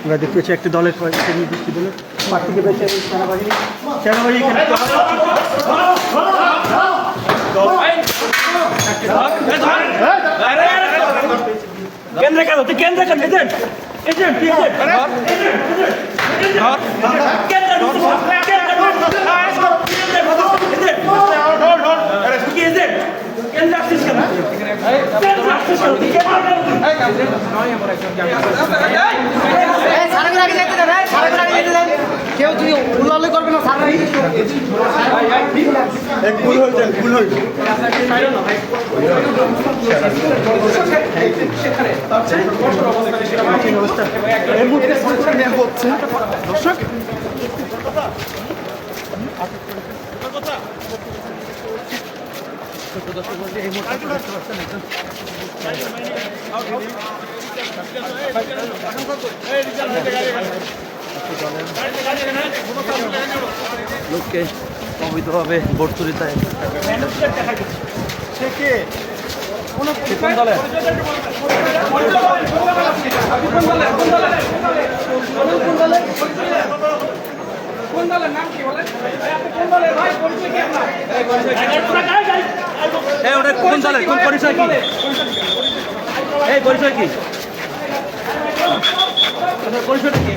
আমরা দেখতে পাচ্ছি একটি দলের নির্দিষ্ট দলের প্রার্থীকে পেয়েছে সেনাবাহিনী সেনাবাহিনী কেন্দ্র কেন তুই কেন্দ্র কেন এজেন্ট এজেন্ট কেউ তুই উল্লাল করবে না দর্শক এই মুহূর্তে দেখতে পাচ্ছেন একজন লোককে অবৈধভাবে ভোট চুরিতে কোন দলে কোন দলের নাম কি বলেন? কোন দলের ভাই পরিচয় কি আপনার? এই ওটা কোন দলের কোন পরিচয় কি এই পরিচয় কি পরিচয়টা কি